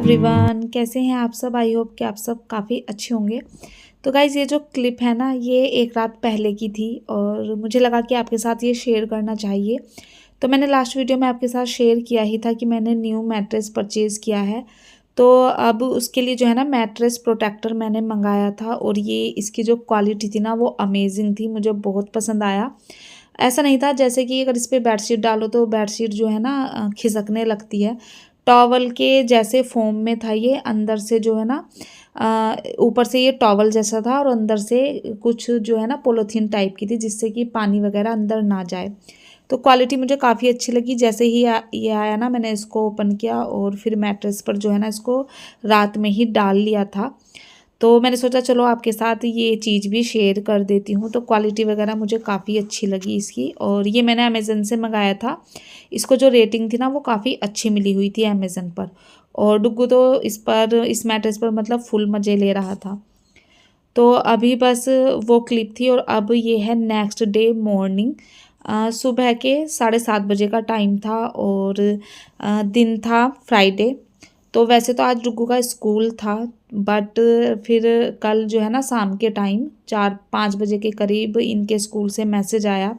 Everyone, कैसे हैं आप सब। आई होप कि आप सब काफ़ी अच्छे होंगे। तो गाइज़, ये जो क्लिप है ना, ये एक रात पहले की थी और मुझे लगा कि आपके साथ ये शेयर करना चाहिए। तो मैंने लास्ट वीडियो में आपके साथ शेयर किया ही था कि मैंने न्यू मैट्रेस परचेज़ किया है। तो अब उसके लिए जो है ना, मैट्रेस प्रोटेक्टर मैंने मंगाया था और ये इसकी जो क्वालिटी थी ना, वो अमेजिंग थी, मुझे बहुत पसंद आया। ऐसा नहीं था जैसे कि अगर इस पे बेडशीट डालो तो बेडशीट जो है ना खिसकने लगती है। टॉवल के जैसे फ़ोम में था ये, अंदर से जो है ना ऊपर से ये टॉवल जैसा था और अंदर से कुछ जो है ना पॉलीथीन टाइप की थी, जिससे कि पानी वगैरह अंदर ना जाए। तो क्वालिटी मुझे काफ़ी अच्छी लगी। जैसे ही ये आया ना, मैंने इसको ओपन किया और फिर मैट्रेस पर जो है ना इसको रात में ही डाल लिया था। तो मैंने सोचा चलो आपके साथ ये चीज़ भी शेयर कर देती हूँ। तो क्वालिटी वगैरह मुझे काफ़ी अच्छी लगी इसकी, और ये मैंने अमेज़न से मंगाया था। इसको जो रेटिंग थी ना, वो काफ़ी अच्छी मिली हुई थी अमेज़न पर, और डुग्गू तो इस मैट्रेस पर मतलब फुल मज़े ले रहा था। तो अभी बस वो क्लिप थी और अब ये है नेक्स्ट डे मॉर्निंग। सुबह के 7:30 बजे का टाइम था और दिन था फ्राइडे। तो वैसे तो आज डुग्गू का स्कूल था, बट फिर कल जो है ना शाम के टाइम 4-5 बजे के करीब इनके स्कूल से मैसेज आया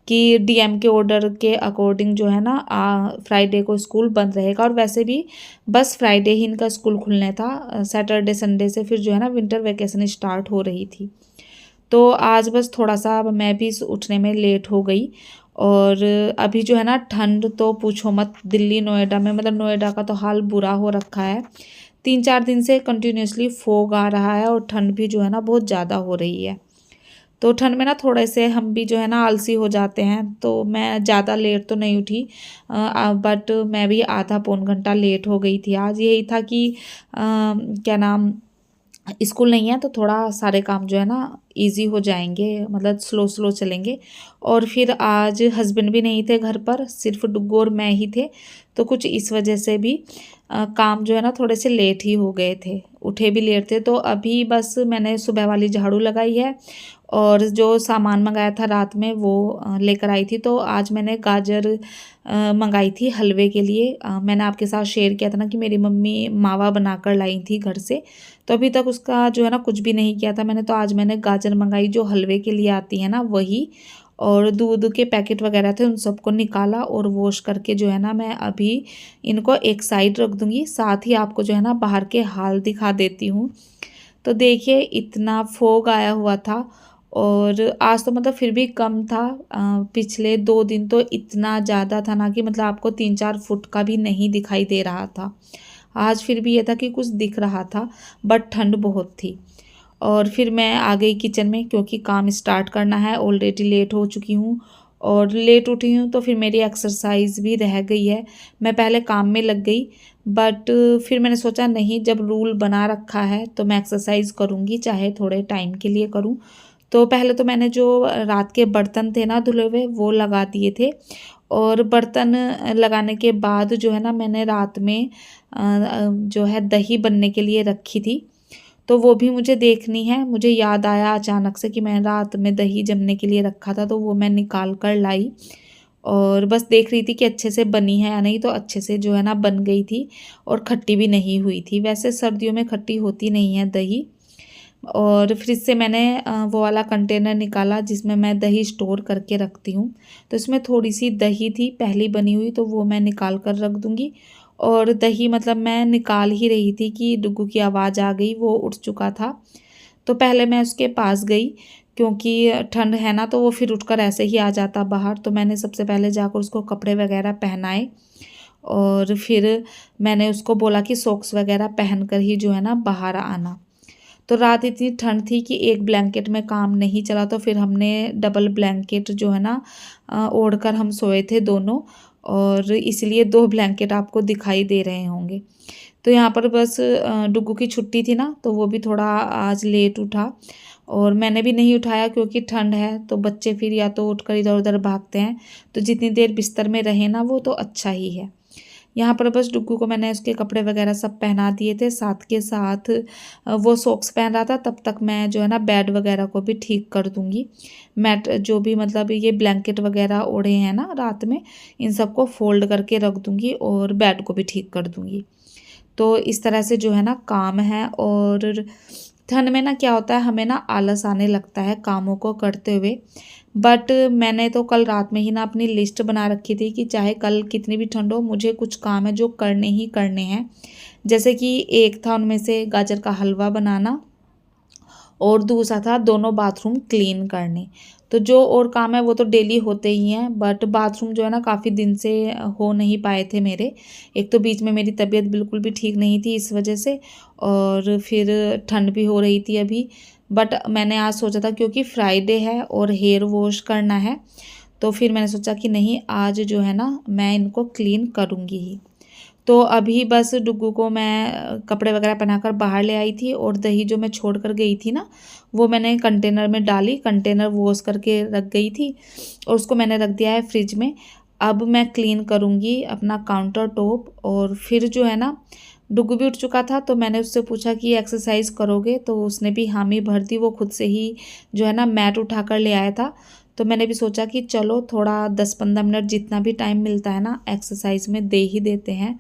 कि डीएम के ऑर्डर के अकॉर्डिंग जो है ना फ्राइडे को स्कूल बंद रहेगा। और वैसे भी बस फ्राइडे ही इनका स्कूल खुलने था। सैटरडे संडे से फिर जो है ना विंटर वैकेशन स्टार्ट हो रही थी। तो आज बस थोड़ा-सा मैं भी उठने में लेट हो गई। और अभी जो है ना ठंड तो पूछो मत, दिल्ली नोएडा में मतलब नोएडा का तो हाल बुरा हो रखा है। 3-4 दिन से कंटिन्यूअसली फॉग आ रहा है और ठंड भी जो है ना बहुत ज़्यादा हो रही है। तो ठंड में ना थोड़े से हम भी जो है ना आलसी हो जाते हैं। तो मैं ज़्यादा लेट तो नहीं उठी, बट मैं भी आधा पौन घंटा लेट हो गई थी। आज यही था कि क्या नाम, स्कूल नहीं है तो थोड़ा सारे काम जो है ना इजी हो जाएंगे, मतलब स्लो स्लो चलेंगे। और फिर आज हस्बैंड भी नहीं थे घर पर, सिर्फ डुग्गू और मैं ही थे। तो कुछ इस वजह से भी काम जो है ना थोड़े से लेट ही हो गए थे, उठे भी लेट थे। तो अभी बस मैंने सुबह वाली झाड़ू लगाई है और जो सामान मंगाया था रात में वो लेकर आई थी। तो आज मैंने गाजर मंगाई थी हलवे के लिए। मैंने आपके साथ शेयर किया था ना कि मेरी मम्मी मावा बनाकर लाई थी घर से। तो अभी तक उसका जो है ना कुछ भी नहीं किया था मैंने। तो आज मैंने गाजर मंगाई जो हलवे के लिए आती है ना, वही। और दूध के पैकेट वगैरह थे, उन सबको निकाला और वॉश करके जो है ना मैं अभी इनको एक साइड रख दूँगी। साथ ही आपको जो है ना बाहर के हाल दिखा देती हूँ। तो देखिए, इतना फॉग आया हुआ था और आज तो मतलब फिर भी कम था। पिछले 2 दिन तो इतना ज़्यादा था ना कि मतलब आपको 3-4 फुट का भी नहीं दिखाई दे रहा था। आज फिर भी ये था कि कुछ दिख रहा था, बट ठंड बहुत थी। और फिर मैं आ गई किचन में क्योंकि काम स्टार्ट करना है। ऑलरेडी लेट हो चुकी हूँ और लेट उठी हूँ, तो फिर मेरी एक्सरसाइज भी रह गई है। मैं पहले काम में लग गई, बट फिर मैंने सोचा नहीं, जब रूल बना रखा है तो मैं एक्सरसाइज करूँगी, चाहे थोड़े टाइम के लिए करूँ। तो पहले तो मैंने जो रात के बर्तन थे ना धुले हुए, वो लगा दिए थे। और बर्तन लगाने के बाद जो है ना मैंने रात में जो है दही बनने के लिए रखी थी। तो वो भी मुझे देखनी है। मुझे याद आया अचानक से कि मैं रात में दही जमने के लिए रखा था, तो वो मैं निकाल कर लाई और बस देख रही थी कि अच्छे से बनी है या नहीं। तो अच्छे से जो है ना बन गई थी और खट्टी भी नहीं हुई थी। वैसे सर्दियों में खट्टी होती नहीं है दही। और फ्रिज से मैंने वो वाला कंटेनर निकाला जिसमें मैं दही स्टोर करके रखती हूँ। तो इसमें थोड़ी सी दही थी पहली बनी हुई, तो वो मैं निकाल कर रख दूँगी। और दही मतलब मैं निकाल ही रही थी कि डुग्गू की आवाज़ आ गई, वो उठ चुका था। तो पहले मैं उसके पास गई क्योंकि ठंड है ना, तो वो फिर उठकर ऐसे ही आ जाता बाहर। तो मैंने सबसे पहले जाकर उसको कपड़े वगैरह पहनाए और फिर मैंने उसको बोला कि सॉक्स वगैरह पहन कर ही जो है ना बाहर आना। तो रात इतनी ठंड थी कि एक ब्लैंकेट में काम नहीं चला, तो फिर हमने डबल ब्लैंकेट जो है ना ओढ़ कर हम सोए थे दोनों। और इसलिए 2 ब्लैंकेट आपको दिखाई दे रहे होंगे। तो यहाँ पर बस डुग्गू की छुट्टी थी ना, तो वो भी थोड़ा आज लेट उठा और मैंने भी नहीं उठाया क्योंकि ठंड है। तो बच्चे फिर या तो उठकर इधर उधर भागते हैं, तो जितनी देर बिस्तर में रहे ना वो तो अच्छा ही है। यहाँ पर बस डुग्गू को मैंने उसके कपड़े वगैरह सब पहना दिए थे, साथ के साथ वो सॉक्स पहन रहा था। तब तक मैं जो है ना बेड वगैरह को भी ठीक कर दूँगी। मैट जो भी मतलब ये ब्लैंकेट वगैरह ओढ़े हैं ना रात में, इन सबको फ़ोल्ड करके रख दूँगी और बेड को भी ठीक कर दूँगी। तो इस तरह से जो है ना काम है। और ठंड में ना क्या होता है, हमें ना आलस आने लगता है कामों को करते हुए। बट मैंने तो कल रात में ही ना अपनी लिस्ट बना रखी थी कि चाहे कल कितनी भी ठंड हो, मुझे कुछ काम है जो करने ही करने हैं। जैसे कि एक था उनमें से गाजर का हलवा बनाना, और दूसरा था दोनों बाथरूम क्लीन करने। तो जो और काम है वो तो डेली होते ही हैं, बट बाथरूम जो है ना काफ़ी दिन से हो नहीं पाए थे मेरे। एक तो बीच में मेरी तबीयत बिल्कुल भी ठीक नहीं थी इस वजह से, और फिर ठंड भी हो रही थी अभी। बट मैंने आज सोचा था क्योंकि फ्राइडे है और हेयर वॉश करना है, तो फिर मैंने सोचा कि नहीं, आज जो है ना मैं इनको क्लीन करूँगी ही। तो अभी बस डुग्गू को मैं कपड़े वगैरह पहनाकर बाहर ले आई थी, और दही जो मैं छोड़ कर गई थी ना, वो मैंने कंटेनर में डाली, कंटेनर वॉश करके रख गई थी, और उसको मैंने रख दिया है फ्रिज में। अब मैं क्लीन करूँगी अपना काउंटर टॉप। और फिर जो है ना, डुग्गू भी उठ चुका था, तो मैंने उससे पूछा कि एक्सरसाइज करोगे, तो उसने भी हामी भर दी। वो खुद से ही जो है ना मैट उठा कर ले आया था। तो मैंने भी सोचा कि चलो थोड़ा 10-15 मिनट जितना भी टाइम मिलता है ना एक्सरसाइज में दे ही देते हैं।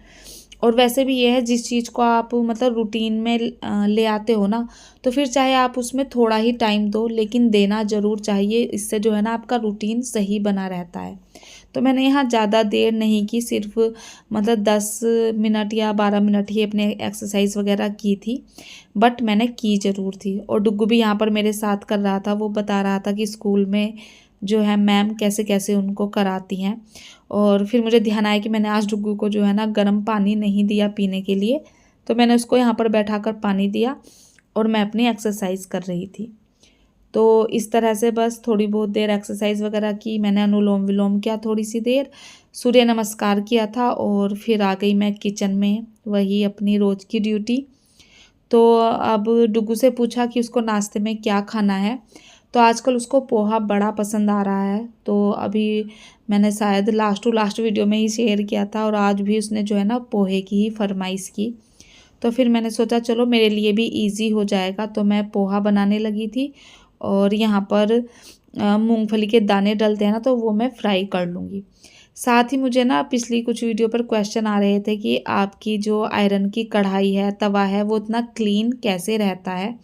और वैसे भी ये है, जिस चीज़ को आप मतलब रूटीन में ले आते हो ना, तो फिर चाहे आप उसमें थोड़ा ही टाइम दो, लेकिन देना ज़रूर चाहिए। इससे जो है ना आपका रूटीन सही बना रहता है। तो मैंने यहाँ ज़्यादा देर नहीं की, सिर्फ मतलब 10 मिनट या 12 मिनट ही अपने एक्सरसाइज वगैरह की थी, बट मैंने की ज़रूर थी। और डुग्गू भी यहाँ पर मेरे साथ कर रहा था, वो बता रहा था कि स्कूल में जो है मैम कैसे कैसे उनको कराती हैं। और फिर मुझे ध्यान आया कि मैंने आज डुग्गू को जो है ना गर्म पानी नहीं दिया पीने के लिए, तो मैंने उसको यहाँ पर बैठाकर पानी दिया, और मैं अपनी एक्सरसाइज कर रही थी। तो इस तरह से बस थोड़ी बहुत देर एक्सरसाइज वगैरह की मैंने, अनुलोम विलोम किया थोड़ी सी देर, सूर्य नमस्कार किया था, और फिर आ गई मैं किचन में, वही अपनी रोज़ की ड्यूटी। तो अब डुग्गू से पूछा कि उसको नाश्ते में क्या खाना है, तो आजकल उसको पोहा बड़ा पसंद आ रहा है। तो अभी मैंने शायद लास्ट टू लास्ट वीडियो में ही शेयर किया था, और आज भी उसने जो है ना पोहे की ही फरमाइश की। तो फिर मैंने सोचा चलो मेरे लिए भी इजी हो जाएगा, तो मैं पोहा बनाने लगी थी। और यहाँ पर मूंगफली के दाने डलते हैं ना, तो वो मैं फ्राई कर लूँगी। साथ ही मुझे ना पिछली कुछ वीडियो पर क्वेश्चन आ रहे थे कि आपकी जो आयरन की कढ़ाई है, तवा है, वो इतना क्लीन कैसे रहता है।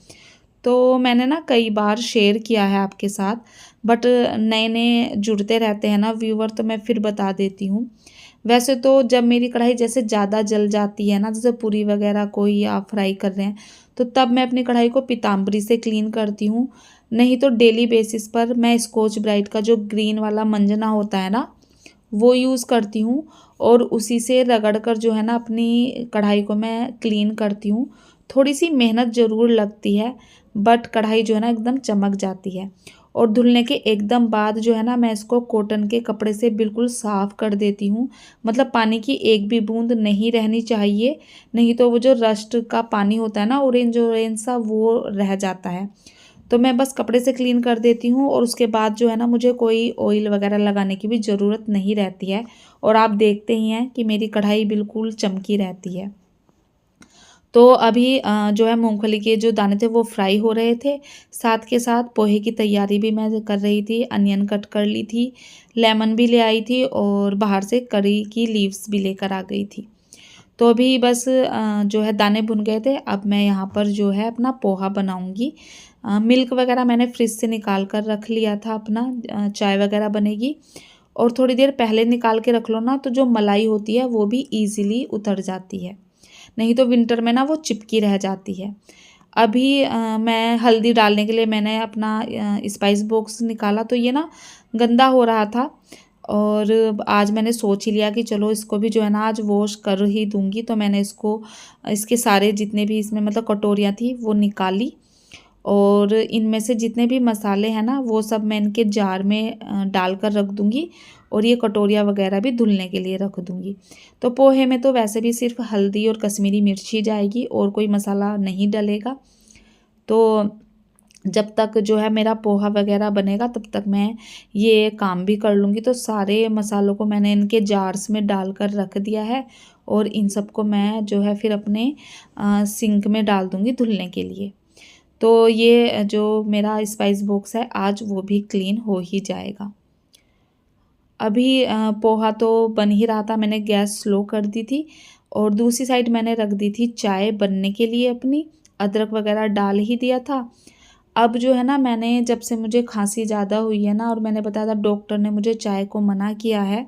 तो मैंने ना कई बार शेयर किया है आपके साथ, बट नए नए जुड़ते रहते हैं ना व्यूवर, तो मैं फिर बता देती हूँ। वैसे तो जब मेरी कढ़ाई जैसे ज़्यादा जल जाती है ना, जैसे पूरी वगैरह कोई आप फ्राई कर रहे हैं, तो तब मैं अपनी कढ़ाई को पीताम्बरी से क्लीन करती हूँ। नहीं तो डेली बेसिस पर मैं स्कॉच ब्राइट का जो ग्रीन वाला मंजना होता है ना, वो यूज़ करती हूँ, और उसी से रगड़ कर जो है ना अपनी कढ़ाई को मैं क्लीन करती हूँ। थोड़ी सी मेहनत ज़रूर लगती है, बट कढ़ाई जो है ना एकदम चमक जाती है। और धुलने के एकदम बाद जो है ना मैं इसको कॉटन के कपड़े से बिल्कुल साफ़ कर देती हूँ। मतलब पानी की एक भी बूंद नहीं रहनी चाहिए, नहीं तो वो जो रस्ट का पानी होता है ना, ऑरेंज ऑरेंज सा, वो रह जाता है। तो मैं बस कपड़े से क्लीन कर देती हूँ, और उसके बाद जो है ना मुझे कोई ऑयल वगैरह लगाने की भी ज़रूरत नहीं रहती है। और आप देखते ही हैं कि मेरी कढ़ाई बिल्कुल चमकी रहती है। तो अभी जो है मूंगफली के जो दाने थे वो फ्राई हो रहे थे, साथ के साथ पोहे की तैयारी भी मैं कर रही थी। अनियन कट कर ली थी, लेमन भी ले आई थी, और बाहर से करी की लीव्स भी लेकर आ गई थी। तो अभी बस जो है दाने भुन गए थे, अब मैं यहाँ पर जो है अपना पोहा बनाऊँगी। मिल्क वगैरह मैंने फ्रिज से निकाल कर रख लिया था अपना, चाय वगैरह बनेगी। और थोड़ी देर पहले निकाल के रख लो ना, तो जो मलाई होती है वो भी ईज़िली उतर जाती है, नहीं तो विंटर में ना वो चिपकी रह जाती है। अभी मैं हल्दी डालने के लिए मैंने अपना स्पाइस बॉक्स निकाला, तो ये ना गंदा हो रहा था, और आज मैंने सोच ही लिया कि चलो इसको भी जो है ना आज वॉश कर ही दूँगी। तो मैंने इसको, इसके सारे जितने भी इसमें मतलब कटोरियाँ थी वो निकाली, और इनमें से जितने भी मसाले हैं ना वो सब मैं इनके जार में डाल कर रख दूँगी, और ये कटोरियाँ वगैरह भी धुलने के लिए रख दूँगी। तो पोहे में तो वैसे भी सिर्फ हल्दी और कश्मीरी मिर्च ही जाएगी, और कोई मसाला नहीं डलेगा। तो जब तक जो है मेरा पोहा वगैरह बनेगा, तब तक मैं ये काम भी कर लूँगी। तो सारे मसालों को मैंने इनके जार्स में डाल कर रख दिया है, और इन सबको मैं जो है फिर अपने सिंक में डाल दूँगी धुलने के लिए। तो ये जो मेरा स्पाइस बॉक्स है आज वो भी क्लीन हो ही जाएगा। अभी पोहा तो बन ही रहा था, मैंने गैस स्लो कर दी थी, और दूसरी साइड मैंने रख दी थी चाय बनने के लिए अपनी, अदरक वगैरह डाल ही दिया था। अब जो है ना, मैंने जब से मुझे खांसी ज़्यादा हुई है ना, और मैंने बताया था डॉक्टर ने मुझे चाय को मना किया है,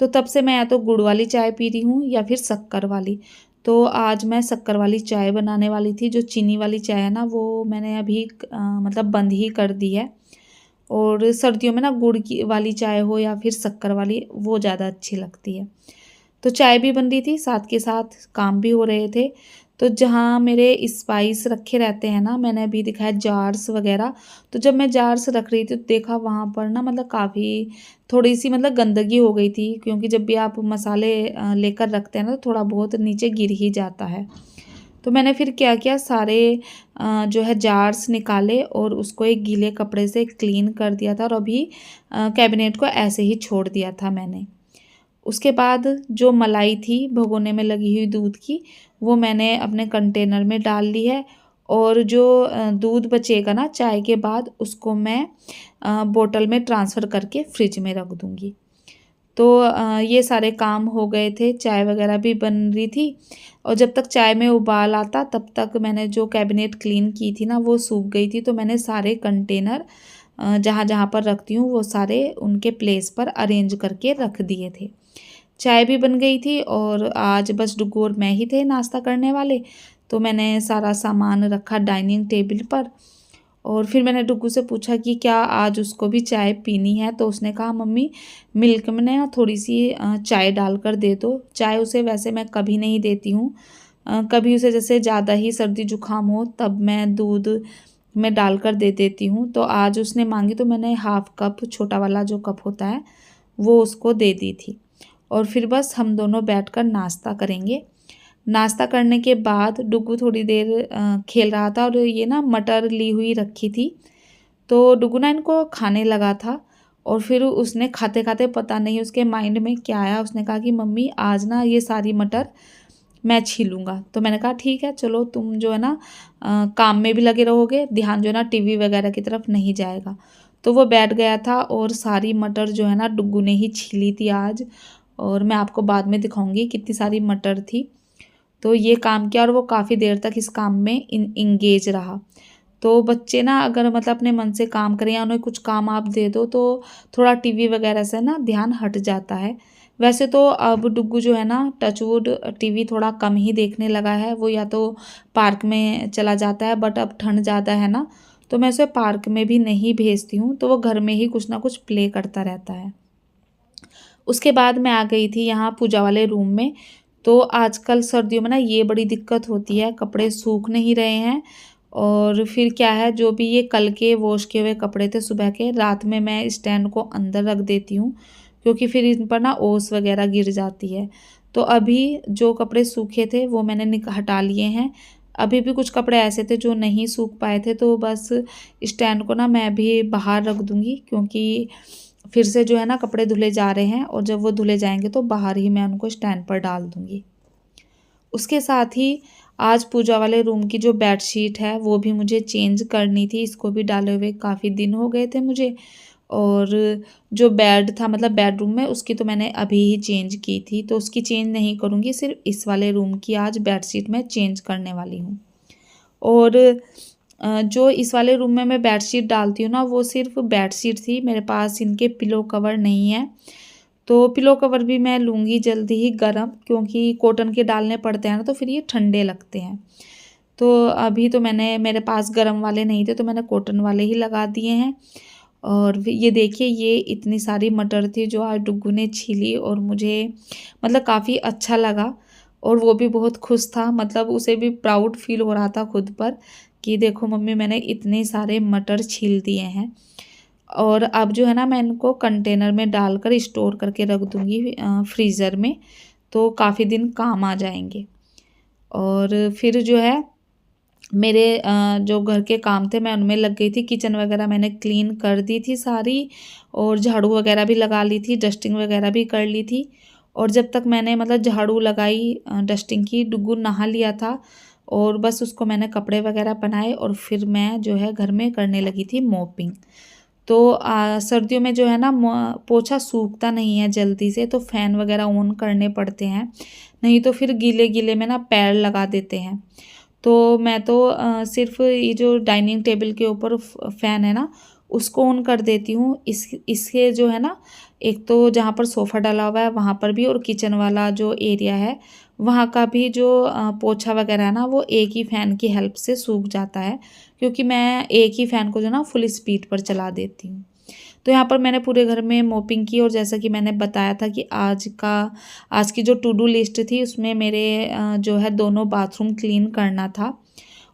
तो तब से मैं या तो गुड़ वाली चाय पी रही हूँ या फिर शक्कर वाली। तो आज मैं शक्कर वाली चाय बनाने वाली थी। जो चीनी वाली चाय है ना, वो मैंने अभी मतलब बंद ही कर दी है। और सर्दियों में ना गुड़ की वाली चाय हो या फिर शक्कर वाली, वो ज़्यादा अच्छी लगती है। तो चाय भी बन रही थी, साथ के साथ काम भी हो रहे थे। तो जहाँ मेरे स्पाइस रखे रहते हैं ना, मैंने अभी दिखाया जार्स वगैरह, तो जब मैं जार्स रख रही थी तो देखा वहाँ पर ना, मतलब काफ़ी थोड़ी सी मतलब गंदगी हो गई थी, क्योंकि जब भी आप मसाले लेकर रखते हैं ना, तो थोड़ा बहुत नीचे गिर ही जाता है। तो मैंने फिर क्या किया, सारे जो है जार्स निकाले और उसको एक गीले कपड़े से क्लीन कर दिया था, और अभी कैबिनेट को ऐसे ही छोड़ दिया था मैंने। उसके बाद जो मलाई थी भगोने में लगी हुई दूध की, वो मैंने अपने कंटेनर में डाल ली है। और जो दूध बचेगा ना चाय के बाद, उसको मैं बोतल में ट्रांसफ़र करके फ्रिज में रख दूँगी। तो ये सारे काम हो गए थे, चाय वगैरह भी बन रही थी, और जब तक चाय में उबाल आता तब तक मैंने जो कैबिनेट क्लीन की थी ना, वो सूख गई थी। तो मैंने सारे कंटेनर जहाँ जहाँ पर रखती हूँ, वो सारे उनके प्लेस पर अरेंज करके रख दिए थे। चाय भी बन गई थी, और आज बस डुग्गू और मैं ही थे नाश्ता करने वाले। तो मैंने सारा सामान रखा डाइनिंग टेबल पर, और फिर मैंने डुग्गू से पूछा कि क्या आज उसको भी चाय पीनी है। तो उसने कहा मम्मी, मिल्क में ना थोड़ी सी चाय डालकर दे दो। चाय उसे वैसे मैं कभी नहीं देती हूँ, कभी उसे जैसे ज़्यादा ही सर्दी जुकाम हो तब मैं दूध में डालकर दे देती हूँ। तो आज उसने मांगी, तो मैंने हाफ कप, छोटा वाला जो कप होता है, वो उसको दे दी थी। और फिर बस हम दोनों बैठकर नाश्ता करेंगे। नाश्ता करने के बाद डुग्गू थोड़ी देर खेल रहा था, और ये ना मटर ली हुई रखी थी, तो डुग्गू ना इनको खाने लगा था। और फिर उसने खाते खाते पता नहीं उसके माइंड में क्या आया, उसने कहा कि मम्मी आज ना ये सारी मटर मैं छीलूँगा। तो मैंने कहा ठीक है, चलो तुम जो है ना काम में भी लगे रहोगे, ध्यान जो है ना टीवी वगैरह की तरफ नहीं जाएगा। तो वो बैठ गया था, और सारी मटर जो है ना डुग्गू ने ही छीली थी आज, और मैं आपको बाद में दिखाऊंगी कितनी सारी मटर थी। तो ये काम किया, और वो काफ़ी देर तक इस काम में इंगेज रहा। तो बच्चे ना अगर मतलब अपने मन से काम करें, या उन्हें कुछ काम आप दे दो, तो थोड़ा टीवी वगैरह से ना ध्यान हट जाता है। वैसे तो अब डुग्गू जो है ना, टचवुड, टीवी थोड़ा कम ही देखने लगा है। वो या तो पार्क में चला जाता है, बट अब ठंड ज़्यादा है ना, तो मैं उसे पार्क में भी नहीं भेजती हूँ, तो वो घर में ही कुछ ना कुछ प्ले करता रहता है। उसके बाद मैं आ गई थी यहाँ पूजा वाले रूम में। तो आजकल सर्दियों में ना ये बड़ी दिक्कत होती है, कपड़े सूख नहीं रहे हैं। और फिर क्या है, जो भी ये कल के वॉश किए हुए कपड़े थे सुबह के, रात में मैं स्टैंड को अंदर रख देती हूँ, क्योंकि फिर इन पर ना ओस वगैरह गिर जाती है। तो अभी जो कपड़े सूखे थे वो मैंने हटा लिए हैं। अभी भी कुछ कपड़े ऐसे थे जो नहीं सूख पाए थे, तो बस स्टैंड को ना मैं अभी बाहर रख दूँगी, क्योंकि फिर से जो है ना कपड़े धुले जा रहे हैं, और जब वो धुले जाएंगे तो बाहर ही मैं उनको स्टैंड पर डाल दूँगी। उसके साथ ही आज पूजा वाले रूम की जो बेडशीट है वो भी मुझे चेंज करनी थी, इसको भी डाले हुए काफ़ी दिन हो गए थे मुझे। और जो बेड था मतलब बेडरूम में, उसकी तो मैंने अभी ही चेंज की थी, तो उसकी चेंज नहीं करूँगी, सिर्फ इस वाले रूम की आज बेडशीट मैं चेंज करने वाली हूँ। और जो इस वाले रूम में मैं बेडशीट डालती हूँ ना, वो सिर्फ बेडशीट थी, मेरे पास इनके पिलो कवर नहीं है। तो पिलो कवर भी मैं लूँगी जल्दी ही गरम, क्योंकि कॉटन के डालने पड़ते हैं ना, तो फिर ये ठंडे लगते हैं। तो अभी तो मेरे पास गरम वाले नहीं थे, तो मैंने कॉटन वाले ही लगा दिए हैं। और ये देखिए, ये इतनी सारी मटर थी जो आज डुग्गू ने छीली, और मुझे मतलब काफ़ी अच्छा लगा, और वो भी बहुत खुश था। मतलब उसे भी प्राउड फील हो रहा था खुद पर, कि देखो मम्मी, मैंने इतने सारे मटर छील दिए हैं। और अब जो है ना, मैं इनको कंटेनर में डालकर स्टोर करके रख दूँगी फ्रीज़र में, तो काफ़ी दिन काम आ जाएंगे। और फिर जो है, मेरे जो घर के काम थे मैं उनमें लग गई थी। किचन वगैरह मैंने क्लीन कर दी थी सारी, और झाड़ू वगैरह भी लगा ली थी, डस्टिंग वगैरह भी कर ली थी। और जब तक मैंने मतलब झाड़ू लगाई, डस्टिंग की, डुग्गू नहा लिया था, और बस उसको मैंने कपड़े वगैरह पहनाए, और फिर मैं जो है घर में करने लगी थी मॉपिंग। तो सर्दियों में जो है ना पोछा सूखता नहीं है जल्दी से, तो फ़ैन वगैरह ऑन करने पड़ते हैं, नहीं तो फिर गीले गीले में ना पैर लगा देते हैं। तो मैं तो सिर्फ ये जो डाइनिंग टेबल के ऊपर फ़ैन है ना उसको ऑन कर देती हूँ। इसके जो है ना, एक तो जहाँ पर सोफ़ा डला हुआ है वहाँ पर भी, और किचन वाला जो एरिया है वहाँ का भी जो पोछा वगैरह है ना वो एक ही फ़ैन की हेल्प से सूख जाता है, क्योंकि मैं एक ही फ़ैन को जो ना फुल स्पीड पर चला देती हूँ। तो यहाँ पर मैंने पूरे घर में मोपिंग की, और जैसा कि मैंने बताया था कि आज की जो टू डू लिस्ट थी उसमें मेरे जो है दोनों बाथरूम क्लीन करना था।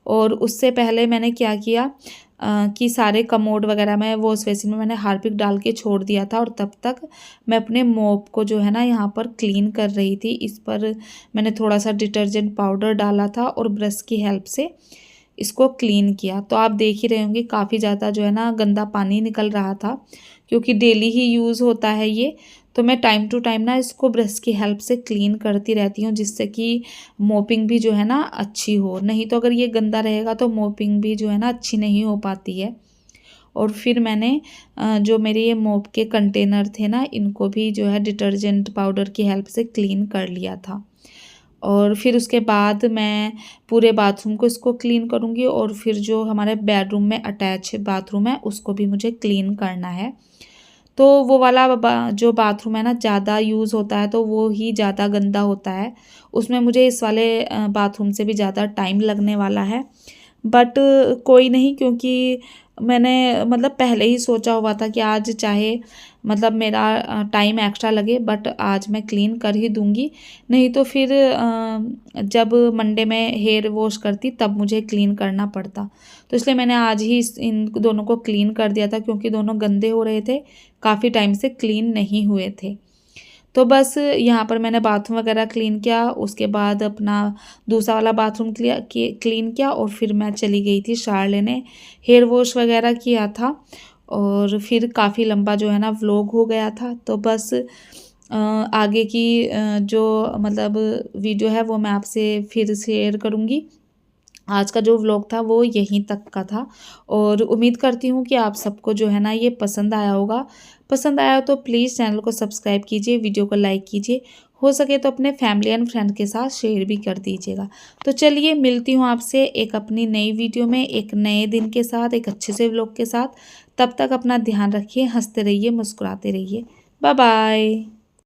और उससे पहले मैंने क्या किया कि सारे कमोड वगैरह में वॉश बेसिन में मैंने हार्पिक डाल के छोड़ दिया था, और तब तक मैं अपने मोप को जो है ना यहाँ पर क्लीन कर रही थी। इस पर मैंने थोड़ा सा डिटर्जेंट पाउडर डाला था और ब्रश की हेल्प से इसको क्लीन किया। तो आप देख ही रहे होंगे काफ़ी ज़्यादा जो है ना गंदा पानी निकल रहा था, क्योंकि डेली ही यूज़ होता है ये। तो मैं टाइम टू टाइम ना इसको ब्रश की हेल्प से क्लीन करती रहती हूँ, जिससे कि मोपिंग भी जो है ना अच्छी हो। नहीं तो अगर ये गंदा रहेगा तो मोपिंग भी जो है ना अच्छी नहीं हो पाती है। और फिर मैंने जो मेरे ये मोप के कंटेनर थे ना, इनको भी जो है डिटर्जेंट पाउडर की हेल्प से क्लीन कर लिया था। और फिर उसके बाद मैं पूरे बाथरूम को इसको क्लीन करूँगी, और फिर जो हमारे बेडरूम में अटैच बाथरूम है उसको भी मुझे क्लीन करना है। तो वो वाला जो बाथरूम है ना ज़्यादा यूज़ होता है, तो वो ही ज़्यादा गंदा होता है। उसमें मुझे इस वाले बाथरूम से भी ज़्यादा टाइम लगने वाला है। बट कोई नहीं, क्योंकि मैंने मतलब पहले ही सोचा हुआ था कि आज चाहे मतलब मेरा टाइम एक्स्ट्रा लगे, बट आज मैं क्लीन कर ही दूँगी। नहीं तो फिर जब मंडे में हेयर वॉश करती तब मुझे क्लीन करना पड़ता। तो इसलिए मैंने आज ही इन दोनों को क्लीन कर दिया था, क्योंकि दोनों गंदे हो रहे थे, काफ़ी टाइम से क्लीन नहीं हुए थे। तो बस यहाँ पर मैंने बाथरूम वगैरह क्लीन किया, उसके बाद अपना दूसरा वाला बाथरूम क्लीन किया, और फिर मैं चली गई थी शावर लेने। हेयर वॉश वगैरह किया था, और फिर काफ़ी लंबा जो है ना व्लॉग हो गया था। तो बस आगे की जो मतलब वीडियो है वो मैं आपसे फिर शेयर करूँगी। आज का जो व्लॉग था वो यहीं तक का था, और उम्मीद करती हूँ कि आप सबको जो है ना ये पसंद आया होगा। पसंद आया तो प्लीज़ चैनल को सब्सक्राइब कीजिए, वीडियो को लाइक कीजिए, हो सके तो अपने फैमिली एंड फ्रेंड के साथ शेयर भी कर दीजिएगा। तो चलिए मिलती हूँ आपसे एक अपनी नई वीडियो में, एक नए दिन के साथ, एक अच्छे से व्लॉग के साथ। तब तक अपना ध्यान रखिए, हंसते रहिए, मुस्कुराते रहिए। Bye bye.